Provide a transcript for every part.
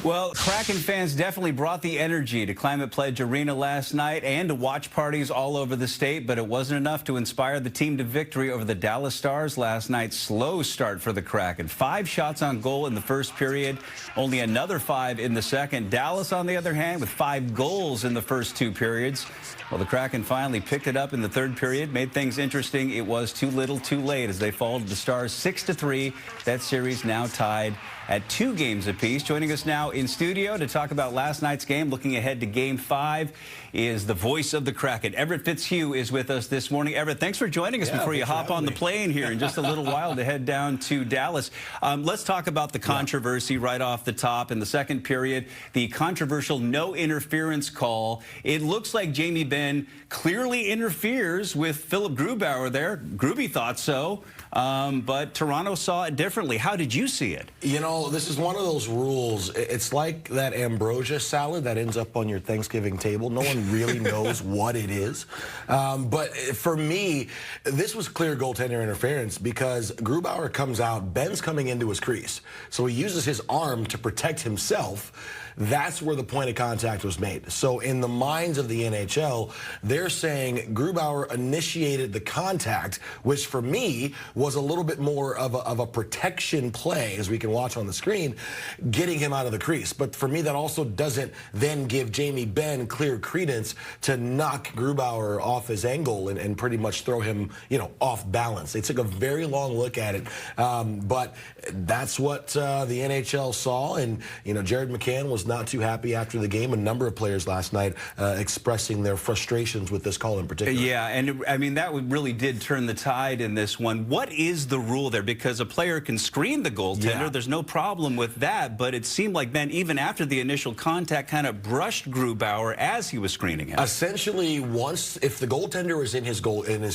Well, Kraken fans definitely brought the energy to Climate Pledge Arena last night and to watch parties all over the state, but it wasn't enough to inspire the team to victory over the Dallas Stars last night. Slow start for the Kraken. 5 shots on goal in the first period, only another 5 in the second. Dallas, on the other hand, with 5 goals in the first 2 periods. Well, the Kraken finally picked it up in the third period, made things interesting. It was too little too late as they fall to the Stars 6-3. That series now tied at 2 games apiece. Joining us now in studio to talk about last night's game, looking ahead to Game 5, is the voice of the Kraken. Everett Fitzhugh is with us this morning. Everett, thanks for joining us before you hop on the plane here in just a little while to head down to Dallas. Let's talk about the controversy right off the top. In the second period, the controversial no interference call. It looks like Jamie Benn clearly interferes with Philip Grubauer there. Gruby thought so, but Toronto saw it differently. How did you see it? You know, this is one of those rules. It's like that ambrosia salad that ends up on your Thanksgiving table. No one really knows what it is. But for me, this was clear goaltender interference because Grubauer comes out, Benn's coming into his crease. So he uses his arm to protect himself. That's where the point of contact was made. So in the minds of the NHL, they're saying Grubauer initiated the contact, which for me was a little bit more of a protection play, as we can watch on the screen, getting him out of the crease. But for me, that also doesn't then give Jamie Benn clear credence to knock Grubauer off his angle and pretty much throw him, you know, off balance. They took a very long look at it, but that's what the NHL saw. And, you know, Jared McCann was not too happy after the game. A number of players last night expressing their frustrations with this call in particular. Yeah, and I mean, that really did turn the tide in this one. What is the rule there? Because a player can screen the goaltender. There's no problem with that, but it seemed like Ben, even after the initial contact, kind of brushed Grubauer as he was screening him. Essentially, if the goaltender is in his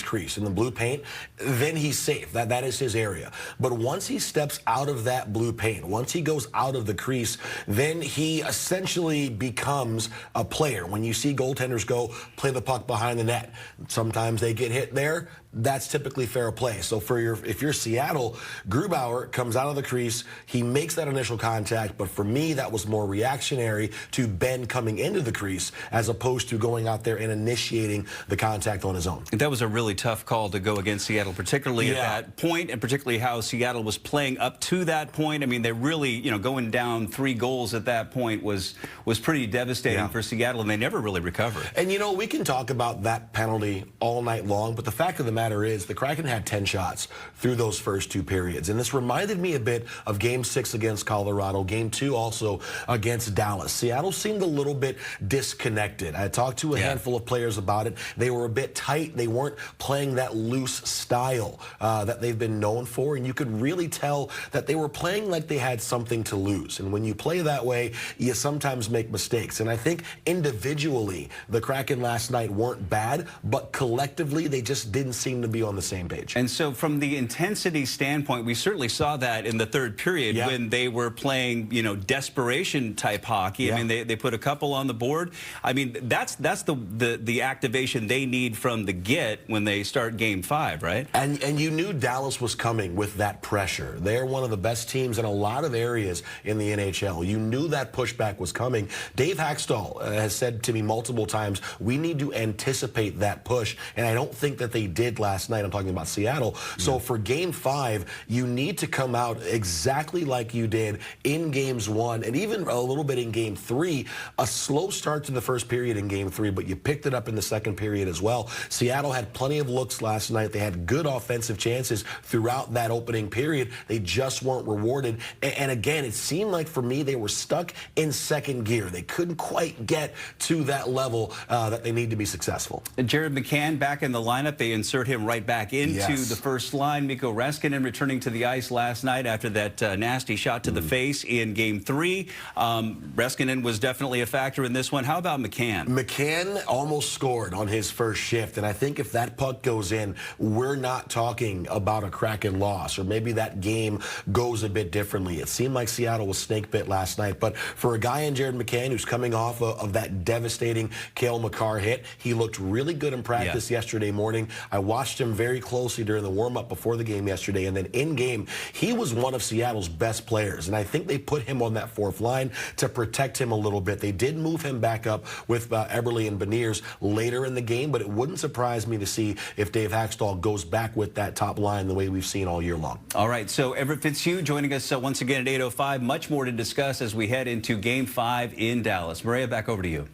crease, in the blue paint, then he's safe. That is his area. But once he steps out of that blue paint, once he goes out of the crease, then he essentially becomes a player. When you see goaltenders go play the puck behind the net, sometimes they get hit there. That's typically fair play. So if you're Seattle, Grubauer comes out of the crease, he makes that initial contact, but for me, that was more reactionary to Ben coming into the crease as opposed to going out there and initiating the contact on his own. That was a really tough call to go against Seattle, particularly at that point, and particularly how Seattle was playing up to that point. I mean, they really, you know, going down 3 goals at that point was pretty devastating for Seattle, and they never really recovered. And, you know, we can talk about that penalty all night long, but the fact of the matter is the Kraken had 10 shots through those first 2 periods. And this reminded me a bit of Game 6 against Colorado, Game 2 also against Dallas. Seattle seemed a little bit disconnected. I talked to a handful of players about it. They were a bit tight. They weren't playing that loose style that they've been known for. And you could really tell that they were playing like they had something to lose. And when you play that way, you sometimes make mistakes. And I think individually, the Kraken last night weren't bad, but collectively, they just didn't seem to be on the same page. And so from the intensity standpoint, we certainly saw that in the third period when they were playing, you know, desperation type hockey. I mean, they put a couple on the board. I mean, that's the activation they need from the get when they start Game 5, right? And you knew Dallas was coming with that pressure. They're one of the best teams in a lot of areas in the NHL. You knew that pushback was coming. Dave Haxtell has said to me multiple times, we need to anticipate that push, and I don't think that they did last night. I'm talking about Seattle. So for Game 5, you need to come out exactly like you did in Games 1 and even a little bit in Game 3. A slow start to the first period in Game 3, but you picked it up in the second period as well. Seattle had plenty of looks last night. They had good offensive chances throughout that opening period. They just weren't rewarded. And again, it seemed like for me, they were stuck in second gear. They couldn't quite get to that level that they need to be successful. Jared McCann back in the lineup. They insert him right back into the first line. Mikko Reskinen returning to the ice last night after that nasty shot to the face in Game 3. Reskinen was definitely a factor in this one. How about McCann? McCann almost scored on his first shift, and I think if that puck goes in, we're not talking about a Kraken loss, or maybe that game goes a bit differently. It seemed like Seattle was snake bit last night, but for a guy in Jared McCann who's coming off of that devastating Cale Makar hit, he looked really good in practice yesterday morning. I watched watched him very closely during the warm-up before the game yesterday, and then in-game, he was one of Seattle's best players, and I think they put him on that fourth line to protect him a little bit. They did move him back up with Eberle and Beniers later in the game, but it wouldn't surprise me to see if Dave Haxtell goes back with that top line the way we've seen all year long. All right, so Everett Fitzhugh joining us once again at 8:05. Much more to discuss as we head into Game 5 in Dallas. Maria, back over to you.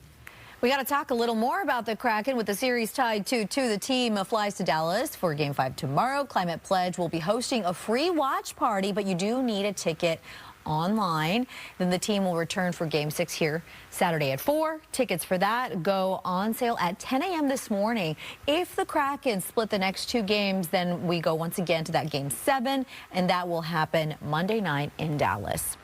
We got to talk a little more about the Kraken with the series tied 2-2. The team flies to Dallas for Game 5 tomorrow. Climate Pledge will be hosting a free watch party, but you do need a ticket online. Then the team will return for Game 6 here Saturday at 4. Tickets for that go on sale at 10 a.m. this morning. If the Kraken split the next 2 games, then we go once again to that Game 7, and that will happen Monday night in Dallas.